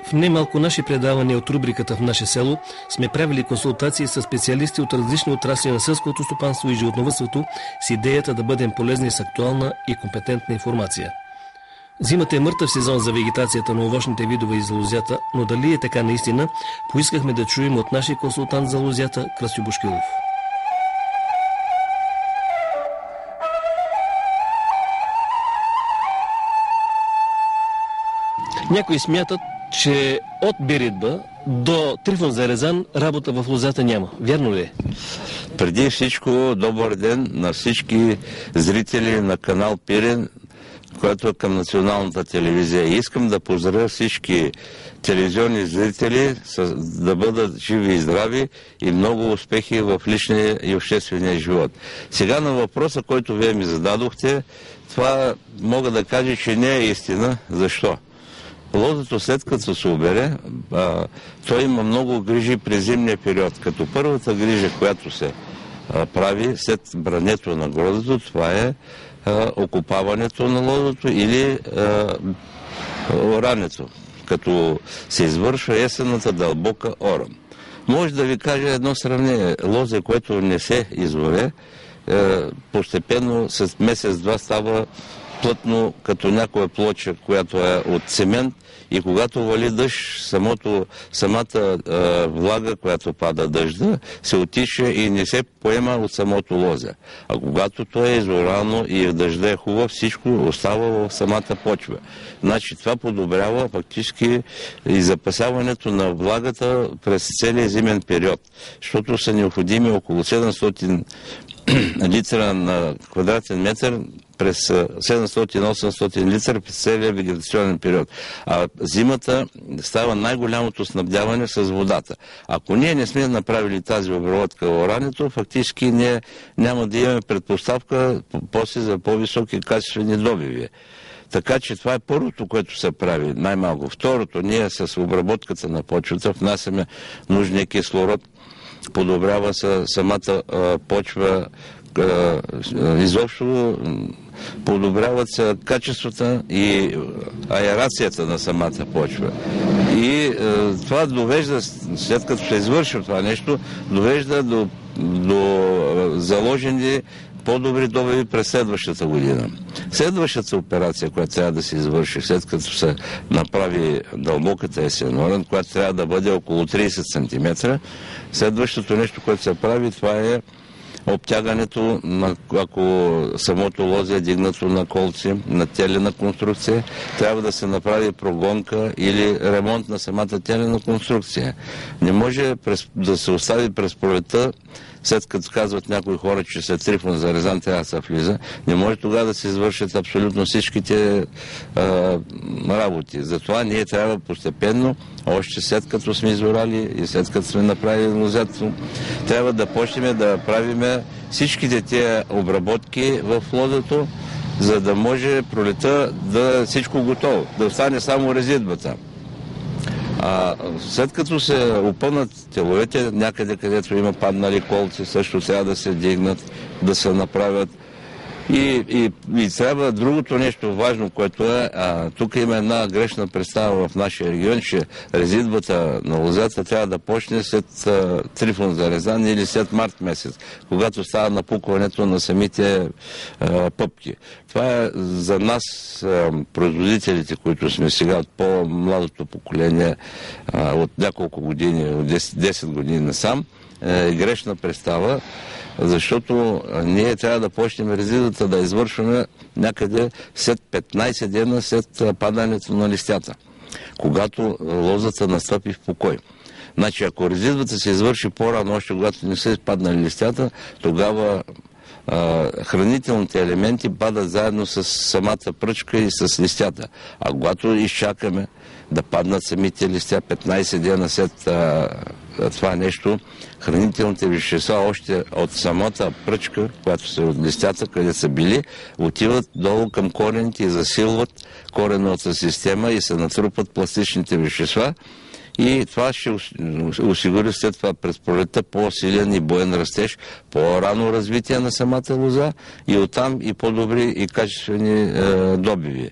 В немалко наши предавания от рубриката «В наше село» сме правили консултации с специалисти от различни отрасли на селското стопанство и животновъдството с идеята да бъдем полезни с актуална и компетентна информация. Зимата е мъртъв сезон за вегетацията на овощните видове и за лозята, но дали е така наистина, поискахме да чуем от нашия консултант за лозята Красю Бошкилов. Някои смятат, че от беритба до Трифон Зарезан работа в лозата няма. Вярно ли е? Преди всичко, добър ден на всички зрители на канал Пирин, който е към националната телевизия. И искам да поздравя всички телевизионни зрители да бъдат живи и здрави и много успехи в личния и обществения живот. Сега на въпроса, който вие ми зададохте, това мога да кажа, че не е истина. Защо? Лозото, след като се обере, той има много грижи през зимния период. Като първата грижа, която се прави след брането на грозото, това е окопаването на лозото или орането, като се извършва есенната дълбока оран. Може да ви кажа едно сравнение. Лозе, което не се изоре, постепенно с месец-два става плътно, като някоя плоча, която е от цемент, и когато вали дъжд, самата влага, която пада дъжда, се отича и не се поема от самото лозе. А когато то е изорано и дъжда е хубав, всичко остава в самата почва. Значи това подобрява фактически и запасяването на влагата през целия зимен период, защото са необходими около 700 литра на квадратен метър през 700-800 литра през целия вегетационен период. А зимата става най-голямото снабдяване с водата. Ако ние не сме направили тази обработка в орането, фактически ние няма да имаме предпоставка после за по-високи качествени добиви. Така че това е първото, което се прави, най-малко. Второто, ние с обработката на почвата внасяме нужния кислород, подобрява се самата почва, изобщо подобряват се качествата и аерацията на самата почва. И това довежда, след като се извършва това нещо, довежда до заложени по-добри добиви през следващата година. Следващата операция, която трябва да се извърши, след като се направи дълбоката есен оран, която трябва да бъде около 30 см, следващото нещо, което се прави, това е обтягането, ако самото лозе е дигнато на колци, на телена конструкция, трябва да се направи прогонка или ремонт на самата телена конструкция. Не може да се остави през пролета, след като казват някои хора, че след Трифон Зарезан трябва да се влиза, не може тогава да се извършат абсолютно всичките работи. Затова ние трябва постепенно, още след като сме изорали и след като сме направили лозето, трябва да почнем да правиме всичките тия обработки в лозето, за да може пролета да всичко готово, да остане само резидбата. След като се опънат теловете, някъде където има паднали колци, също трябва да се дигнат, да се направят. И трябва другото нещо важно, което е, тук има една грешна представа в нашия регион, че резидбата на лозята трябва да почне след Трифон Зарезан или след март месец, когато става напукването на самите пъпки. Това е за нас, производителите, които сме сега от по-младото поколение, от няколко години, от 10 години насам, грешна представа, защото ние трябва да почнем резидата да извършваме някъде след 15 дена след падането на листята, когато лозата настъпи в покой. Значи, ако резидвата се извърши по-рано, още когато не са паднали листята, тогава хранителните елементи падат заедно с самата пръчка и с листята. А когато изчакаме да паднат самите листя 15 дена след това нещо, хранителните вещества още от самата пръчка, която са от листята, къде са били, отиват долу към корените и засилват кореновата система и се натрупат пластичните вещества. И това ще осигури след това през пролетта по-силен и буен растеж, по-рано развитие на самата лоза и оттам и по-добри и качествени добиви.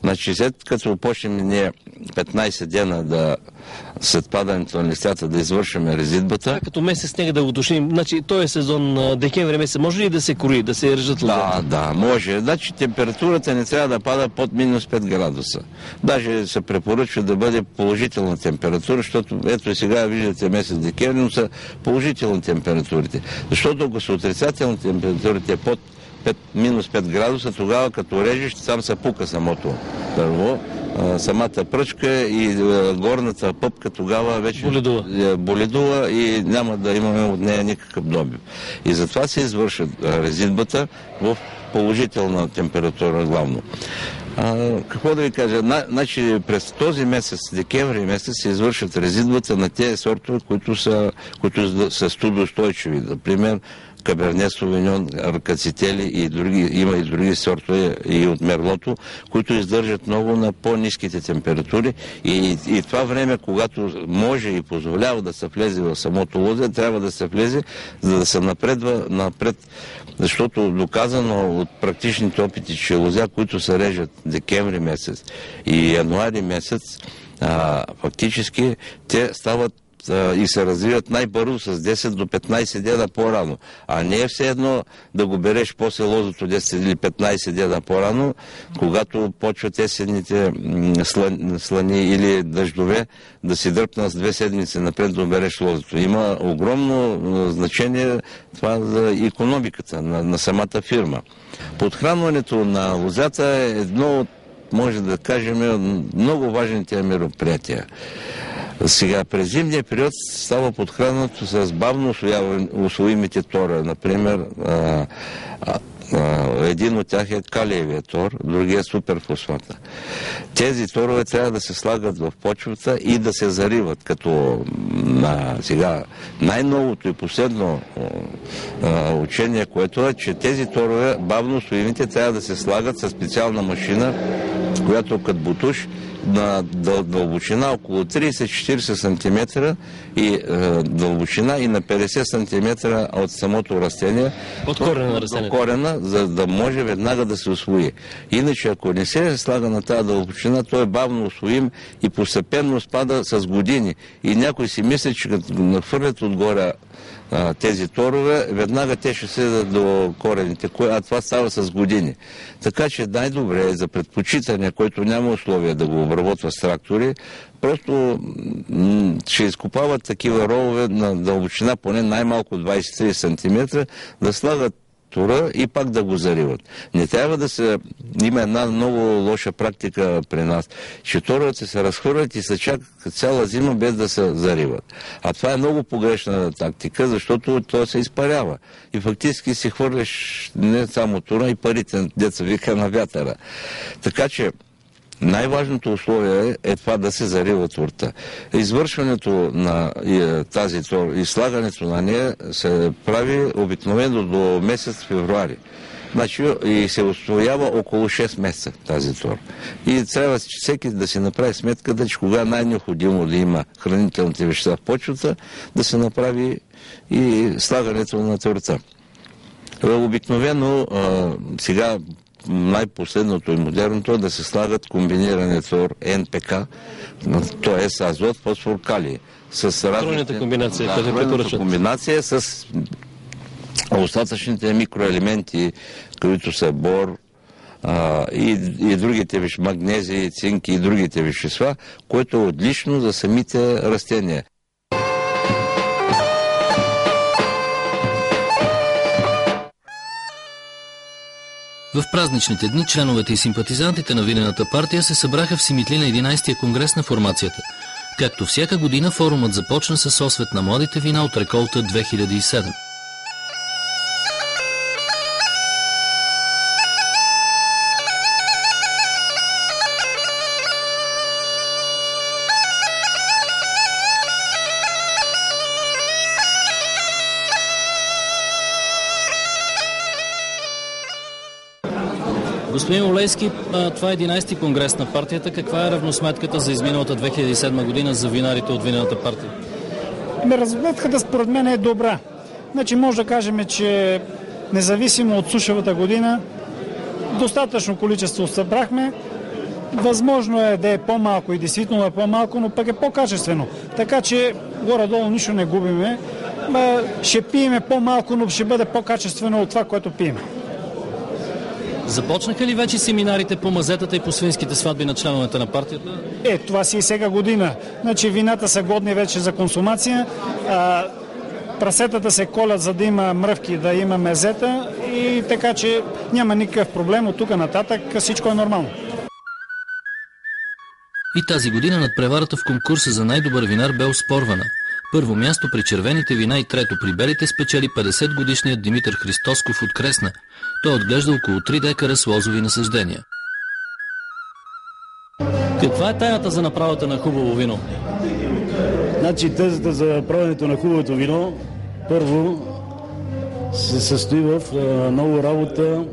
Значи след като почнем ние 15 дена след падането на листята да извършим резидбата. Като месец, нека да го уточним. Значи, този е сезон декември месец. Може ли да се кори, да се режат лозята? Да, може. Значи температурата не трябва да пада под минус 5 градуса. Даже се препоръчва да бъде положителна температура, защото ето и сега виждате месец декември, но са положителни температурите. Защото ако са отрицателни температурите под минус 5 градуса, тогава като режеш, там се пука самото дърво, самата пръчка и горната пъпка тогава вече боледува и няма да имаме от нея никакъв добив. И затова се извършва резидбата в положителна температура главно. Какво да ви кажа? Значи през този месец, декември месец, се извършват резидбата на тези сортове, които са студоустойчиви. Например, Каберне Совиньон, Аркацители и други, има и други сортове и от мерлото, които издържат много на по-ниските температури и това време, когато може и позволява да се влезе в самото лозе, трябва да се влезе, за да се напредва напред, защото доказано от практичните опити, че лозя, които се режат декември месец и януари месец, фактически те стават и се развиват най-бързо с 10 до 15 дена по-рано. А не е все едно да го береш после лозото 10 или 15 дена по-рано, когато почват есенните слани или дъждове да си дръпнат с 2 седмици напред да береш лозото. Има огромно значение това за икономиката на самата фирма. Подхранването на лозята е едно от, може да кажем, много важните мероприятия. Сега, през зимния период става подхранването с бавно усвоимите тора. Например, един от тях е калиевия тор, другия е суперфосфата. Тези торове трябва да се слагат в почвата и да се зариват, като сега най-новото и последно учение, което е, че тези торове, бавно усвоимите, трябва да се слагат със специална машина, която като бутуш на дълбочина около 30-40 см и дълбочина и на 50 см от самото растение. От корена на растението. Корена, за да може веднага да се усвои. Иначе, ако не се слага на тази дълбочина, той е бавно усвоим и постепенно спада с години. И някой си мисли, че като нахвърлят отгоре тези торове, веднага те ще седат до корените, а това става с години. Така че най-добре е за предпочитане, който няма условия да го обработва с трактори, просто ще изкопават такива ровове на дълбочина поне най-малко 23 см, да слагат тора и пак да го зариват. Не трябва да се... Има една много лоша практика при нас, че торовете се разхвърлят и се чакат цяла зима без да се зариват. А това е много погрешна тактика, защото то се изпарява. И фактически си хвърляш не само тора, и парите, деца вика, на вятъра. Така че най-важното условие е това да се зарива торта. Извършването на тази тор и слагането на нея се прави обикновено до месец февруари. Значи и се усвоява около 6 месеца тази тор. И трябва всеки да си направи сметка, да че кога най-необходимо да има хранителните вещества в почвата, да се направи и слагането на торта. Обикновено сега най-последното и модерното е да се слагат комбиниране тор НПК, т.е. азот, фосфор, калий. Тройната комбинация с остатъчните микроелементи, които са бор и другите магнези, цинки и другите вещества, което е отлично за самите растения. В празничните дни членовете и симпатизантите на винената партия се събраха в Симитли на 11-тия конгрес на формацията. Както всяка година, форумът започна с освет на младите вина от реколта 2007. Господин Олейски, това е 11-ти конгрес на партията. Каква е равносметката за изминалата 2007 година за винарите от винената партия? Равносметката според мен е добра. Значи може да кажем, че независимо от сушавата година, достатъчно количество събрахме. Възможно е да е по-малко и действително е по-малко, но пък е по-качествено. Така че горе-долу нищо не губиме. Ще пиеме по-малко, но ще бъде по-качествено от това, което пиеме. Започнаха ли вече семинарите по мазетата и по свинските сватби на членовете на партията? Това си и сега година. Значи вината са годни вече за консумация. Прасетата се колят, за да има мръвки, да има мезета и така, че няма никакъв проблем. От тук нататък всичко е нормално. И тази година надпреварата в конкурса за най-добър винар бе оспорвана. Първо място при червените вина и трето при белите спечели 50-годишният Димитър Христосков от Кресна. Той отглежда около 3 декара с лозови насаждения. Каква е тайната за направата на хубаво вино? Значи тезата за правенето на хубавото вино първо се състои в много работа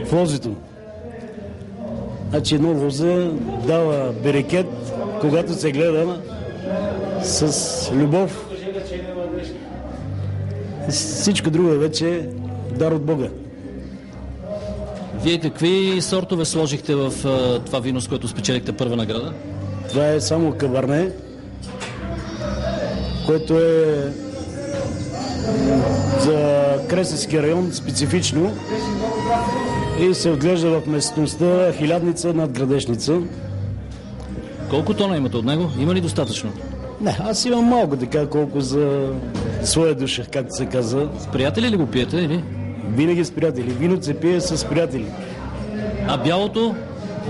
в лозето. Значи едно лозе дава берекет, когато се гледа с любов. Всичко друго е вече дар от Бога. Вие какви сортове сложихте в това вино, с което спечелихте първа награда? Това е само кабарне, което е за Кресненски район специфично и се отглежда в местността Хилядница над Градешница. Колко тона имате от него? Има ли достатъчно? Не, аз имам малко така, колко за своя душа, както се казва. С приятели ли го пиете или? Винаги с приятели. Виното се пие с приятели. А бялото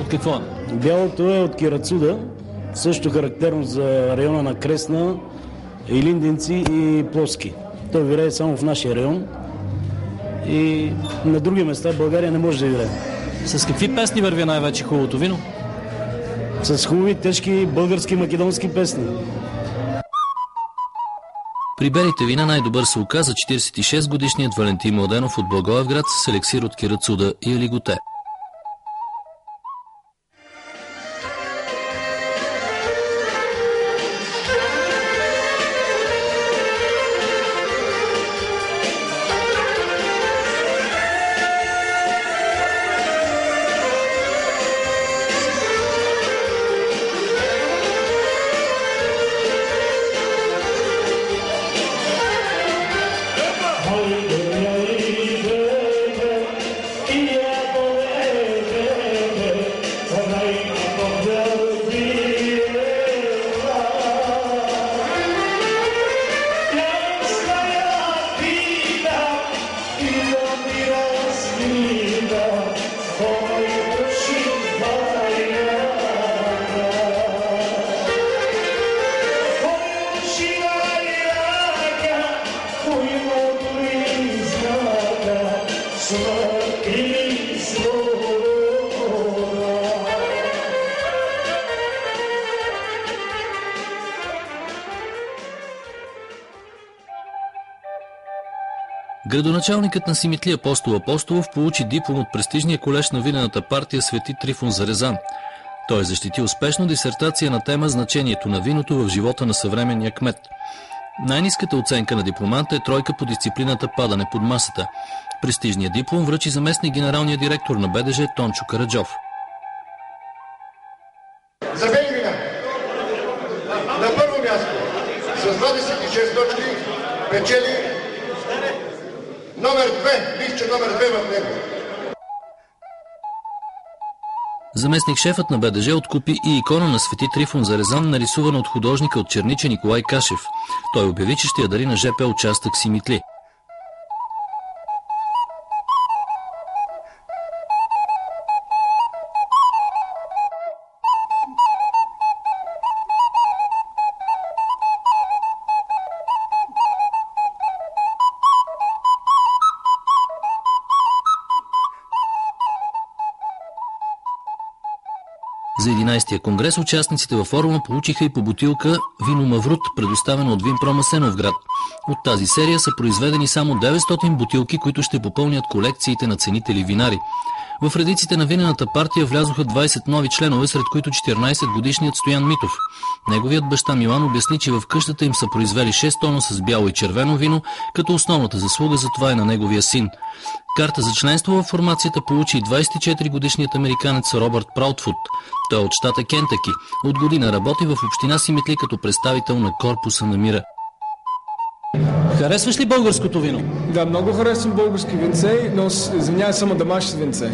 от какво? Бялото е от Кирацуда, също характерно за района на Кресна, Илинденци и Плоски. Той вирее само в нашия район и на други места в България не може да вирее. С какви песни върви най-вече хубавото вино? С хубави, тежки български, македонски песни. При белите вина най-добър се оказа 46-годишният Валентин Младенов от Благоевград с елексир от Кирацуда и Елиготе. Градоначалникът на Симитли Апостол Апостолов получи диплом от престижния колеж на винената партия Свети Трифон Зарезан. Той защити успешно дисертация на тема значението на виното в живота на съвременния кмет. Най-ниската оценка на дипломанта е тройка по дисциплината падане под масата. Престижният диплом връчи заместник генералния директор на БДЖ Тончо Караджов. За бели вина на първо място с 26 точки печели номер 2, вижте номер 2 в него. Заместник шефът на БДЖ откупи и икона на Свети Трифон Зарезан, нарисувана от художника от Чернича Николай Кашев. Той обяви, че ще я дари на ЖП участък Симитли. За 11-я конгрес участниците във форума получиха и по бутилка вино Маврут, предоставено от Винпром Асеновград. От тази серия са произведени само 900 бутилки, които ще попълнят колекциите на ценители винари. В редиците на винената партия влязоха 20 нови членове, сред които 14-годишният Стоян Митов. Неговият баща Милан обясни, че в къщата им са произвели 6 тона с бяло и червено вино, като основната заслуга за това е на неговия син. Карта за членство в формацията получи 24-годишният американец Робърт Праутфуд. Той е от щата Кентъки. От година работи в община Симитли като представител на Корпуса на мира. Харесваш ли българското вино? Да, много харесвам български винце, но извинявай, само домашни винце.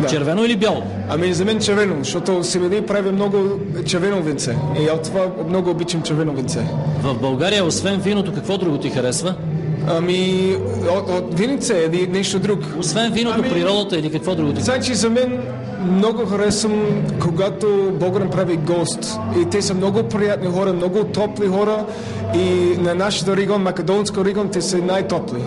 Да. Червено или бяло? Ами за мен червено, защото Симитли прави много червено винце. И от това много обичам червено винце. В България, освен виното, какво друго ти харесва? Ами, от винице или нещо друго. Освен виното, природата или какво друго ти? Значи за мен много харесвам, когато българин прави гост. И те са много приятни хора, много топли хора. И на нашата регион, македонска регион, те са най-топли.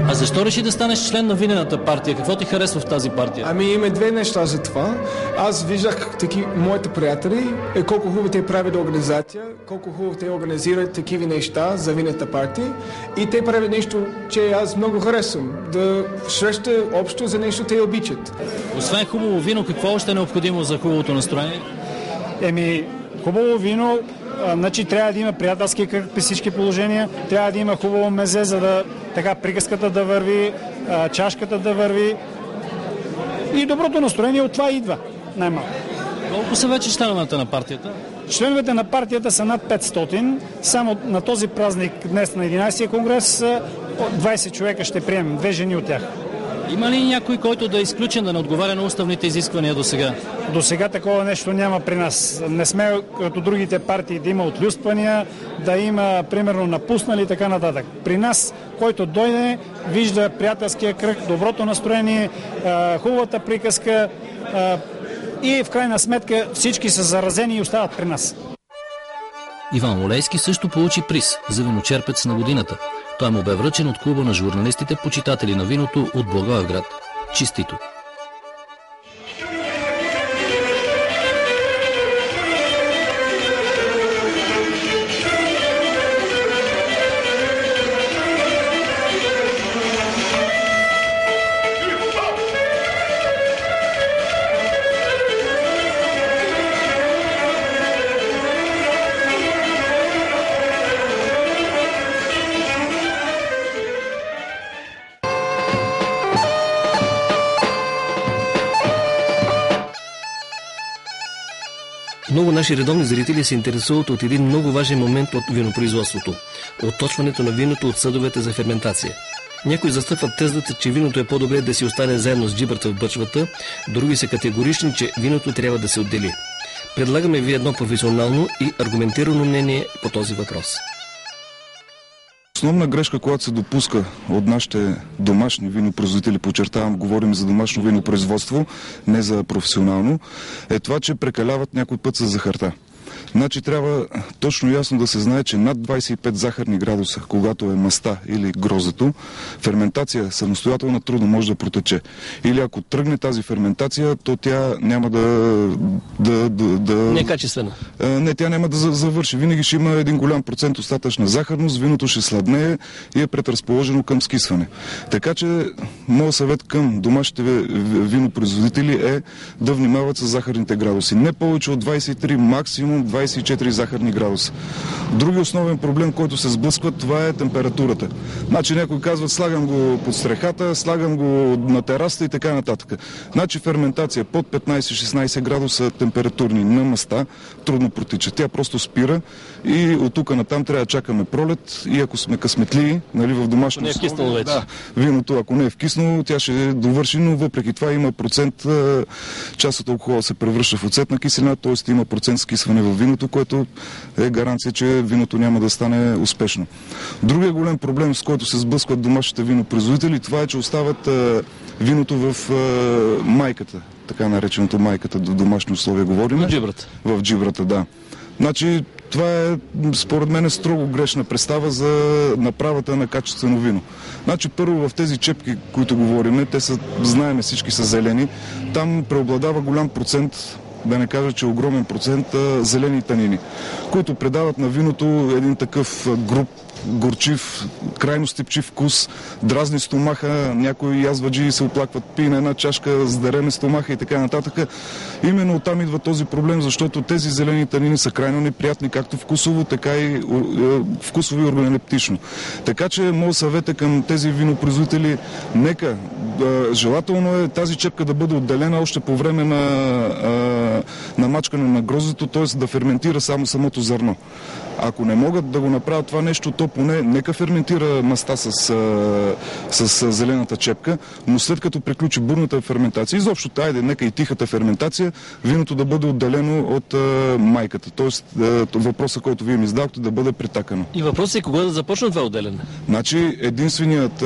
А защо реши да станеш член на винената партия? Какво ти харесва в тази партия? Ами има две неща за това. Аз виждах моите приятели, колко хубаво те правят организация, колко хубаво те организират такива неща за винената партия. И те правят нещо, че аз много харесвам. Да среща общо за нещо те обичат. Освен хубаво вино, какво още е необходимо за хубавото настроение? Хубаво вино, значи трябва да има приятелски кръг при всички положения, трябва да има хубаво мезе, за да така приказката да върви, чашката да върви и доброто настроение от това идва най-малко. Колко са вече членовете на партията? Членовете на партията са над 500. Само на този празник днес на 11-я конгрес 20 човека ще приемем, 2 жени от тях. Има ли някой, който да е изключен, да не отговаря на уставните изисквания до сега? До сега такова нещо няма при нас. Не сме като другите партии да има отлюспвания, да има примерно напуснали и така нататък. При нас, който дойде, вижда приятелския кръг, доброто настроение, хубавата приказка и в крайна сметка всички са заразени и остават при нас. Иван Олейски също получи приз за виночерпец на годината. Той му бе връчен от клуба на журналистите, почитатели на виното от Благоевград. Чистито! Много наши редовни зрители се интересуват от един много важен момент от винопроизводството – отточването на виното от съдовете за ферментация. Някои застъпват тезата, че виното е по-добре да си остане заедно с джибрата в бъчвата, други са категорични, че виното трябва да се отдели. Предлагаме ви едно професионално и аргументирано мнение по този въпрос. Основна грешка, която се допуска от нашите домашни винопроизводители, подчертавам, говорим за домашно винопроизводство, не за професионално, е това, че прекаляват някой път с захарта. Значи трябва точно ясно да се знае, че над 25 захарни градуса, когато е маста или грозето, ферментация самостоятелна трудно може да протече. Или ако тръгне тази ферментация, то тя няма Не е качествена. Не, тя няма да завърши. Винаги ще има един голям процент остатъчна захарност, виното ще сладнее и е предразположено към скисване. Така че моят съвет към домашните винопроизводители е да внимават с захарните градуси. Не повече от 23, максимум 24 захарни градуса. Други основен проблем, който се сблъсква, това е температурата. Значи някой казват, слагам го под стрехата, слагам го на терасата и така нататък. Значи ферментация под 15-16 градуса температурни на маста трудно протича. Тя просто спира и от тук натам трябва да чакаме пролет и ако сме късметли, нали, в домашно не е вкиснало вече. Да, виното, ако не е вкиснало, тя ще довърши, но въпреки това има процент, част от алкохола се превръща в оцетна киселина, т.е. има процент скисване в виното, което е гаранция, че виното няма да стане успешно. Другия голям проблем, с който се сблъскват домашните винопроизводители, това е, че остават виното в майката, така нареченото майката, до домашни условия говорим. В джибрата. В джибрата, да. Значи, това е, според мен, строго грешна представа за направата на качествено вино. Значи, първо в тези чепки, които говорим, те са, знаеме, всички са зелени, там преобладава голям процент, да не кажа, че огромен процент зелени танини, които предават на виното един такъв груб, горчив, крайно степчив вкус, дразни стомаха, някои язваджи се оплакват, пие на една чашка, сдареме стомаха и така нататък. Именно оттам идва този проблем, защото тези зелени танини са крайно неприятни, както вкусово, така и вкусово и органолептично. Така че моят съвет е към тези винопроизводители, нека желателно е тази чепка да бъде отделена още по време на мачкане на гроздето, т.е. да ферментира само самото зърно. Ако не могат да го направят това нещо, то поне нека ферментира маста с зелената чепка, но след като приключи бурната ферментация, изобщо нека и тихата ферментация, виното да бъде отделено от майката. Тоест въпросът, който вие ми задавахте, да бъде притакано. И въпросът е кога да започне това отделяне? Значи единственият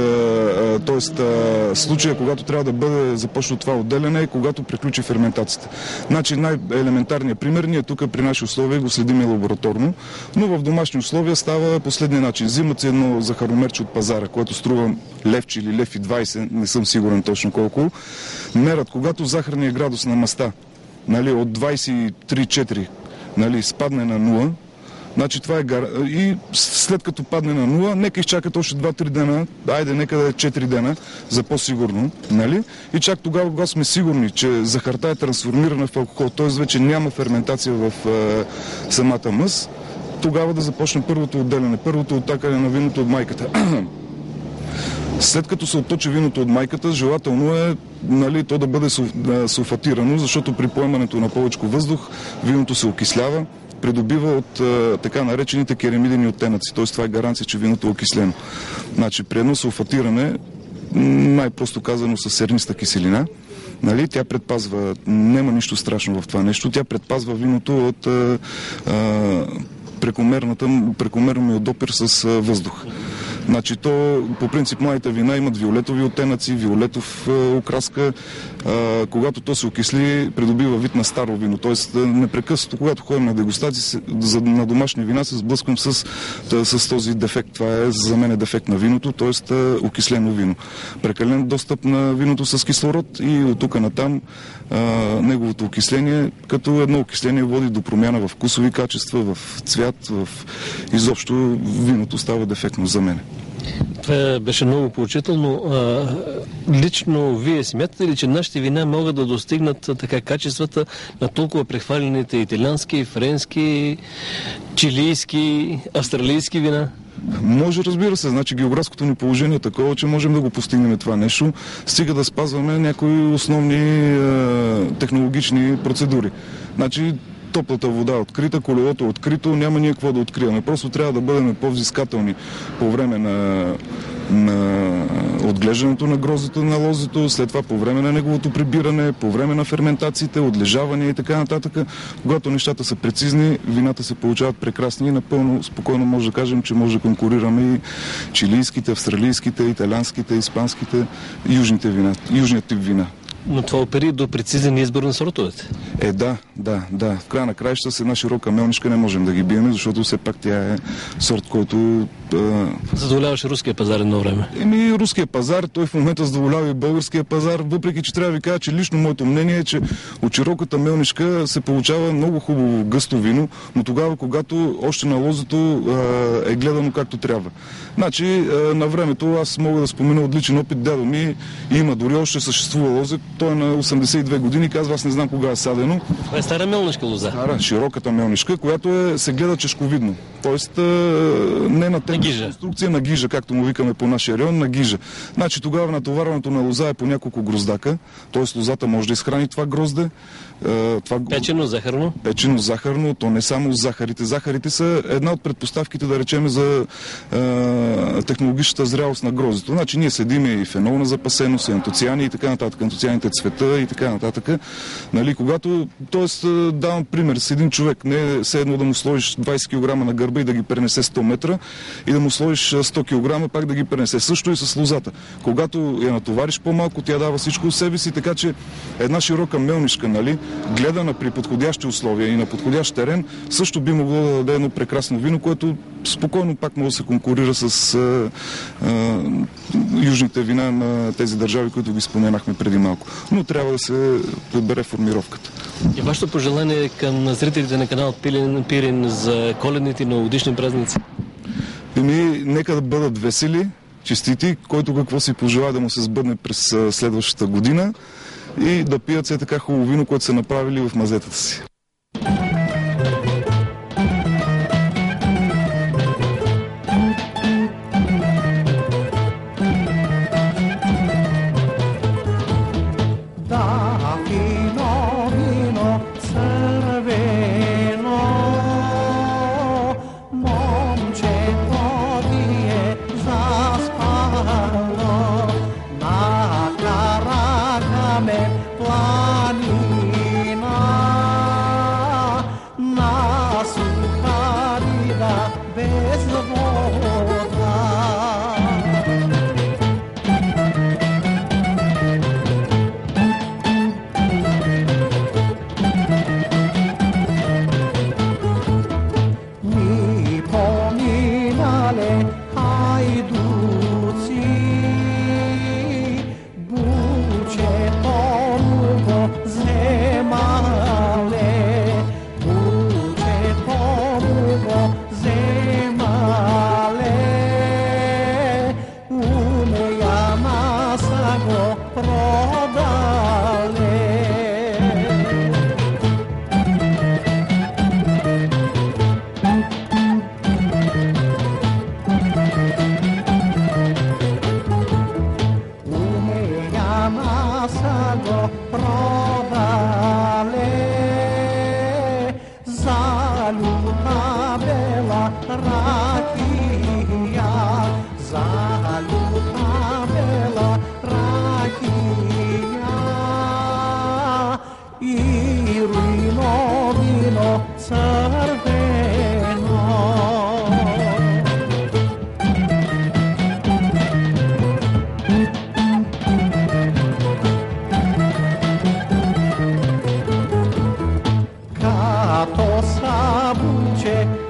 случай, когато трябва да бъде започнато това отделяне, е когато приключи ферментацията. Значи най-елементарният пример, ние тук при наши условия го следим лабораторно, но в домашни условия става последния начин. Взимат се едно захаромерче от пазара, което струва левче или лев и 20, не съм сигурен точно колко. Мерят, когато захарният градус на маста, нали, от 23-4, нали, спадне на 0, значи това е и след като падне на 0, нека изчакат още 2-3 дена, нека да е 4 дена, за по-сигурно, нали? И чак тогава, когато сме сигурни, че захарта е трансформирана в алкохол, т.е. вече няма ферментация в самата мъст, тогава да започне първото отделяне, първото оттакане на виното от майката. След като се отточи виното от майката, желателно е, нали, то да бъде сулфатирано, защото при поемането на повече въздух виното се окислява, придобива от така наречените керамидени оттенъци. Т.е. това е гаранция, че виното е окислено. Значи при едно сулфатиране, най-просто казано с серниста киселина, нали, тя предпазва, няма нищо страшно в това нещо, тя предпазва виното от прекомерно допир с въздух. Значи то, по принцип, младите вина имат виолетови оттенъци, виолетов окраска. Когато то се окисли, придобива вид на старо вино. Тоест, непрекъснато, когато ходим на дегустации на домашни вина, се сблъсквам с този дефект. Това е за мен дефект на виното, т.е. окислено вино. Прекален достъп на виното с кислород и от тук натам неговото окисление, като едно окисление води до промяна в вкусови качества, в цвят, изобщо виното става дефектно за мен. Това беше много поучително. Лично вие смятате ли, че нашите вина могат да достигнат така качествата на толкова прехвалените италиански, френски, чилийски, австралийски вина? Може, разбира се. Значи географското ни положение е такова, че можем да го постигнем това нещо, стига да спазваме някои основни технологични процедури. Значи топлата вода е открита, колелото е открито, няма ние какво да откриваме. Просто трябва да бъдем по-взискателни по време на отглеждането на гроздето, на лозето, след това по време на неговото прибиране, по време на ферментациите, отлежаване и така нататък. Когато нещата са прецизни, вината се получават прекрасни и напълно спокойно може да кажем, че може да конкурираме и чилийските, австралийските, италианските, испанските, южните вина, южният тип вина. Но това опери до прецизен избор на сортовете. Да. В края на краища с една широка мелнишка не можем да ги биеме, защото все пак тя е сорт, който задоволяваше руския пазар едно време. Руския пазар, той в момента задоволява и българския пазар, въпреки че трябва да ви кажа, че лично моето мнение е, че от широката мелнишка се получава много хубаво гъсто вино, но тогава, когато още на лозето е гледано както трябва. Значи, на времето аз мога да спомена отличен опит. Дядо ми има, дори още съществува лоза, той е на 82 години, казва, аз не знам кога е садено. Това е стара мелнишка лоза. Стара, широката мелнишка, която се гледа чешковидно. Тоест, не на конструкция, на гижа, както му викаме по нашия район, на гижа. Значи тогава натоварването на лоза е по няколко гроздака, т.е. лозата може да изхрани това грозде. Печено, захарно? Печено, захарно, то не само захарите. Захарите са една от предпоставките, да речем, за технологичната зрялост на гроздето. Значи ние следиме и фенол на запасеност, и антоциани и така нататък, антоцианите цвета и така нататък. Нали, когато, т.е. давам пример с един човек, не все едно да му сложиш 20 кг на гърба и да ги пренесе 100 метра и да му сложиш 100 кг, пак да ги пренесе. Също и с лозата. Когато я натовариш по-малко, тя дава всичко от себе си, така че една широка мелнишка, нали, гледана при подходящи условия и на подходящ терен, също би могло да даде едно прекрасно вино, което спокойно пак може да се конкурира с южните вина на тези държави, които ги споменахме преди малко. Но трябва да се подбере формировката. И вашето пожелание към зрителите на канал Пирин за коледните и новогодишни празници? Нека да бъдат весели, честити, който какво си пожела да му се сбъдне през следващата година и да пият все така хубаво вино, което са направили в мазетата си. Momčeto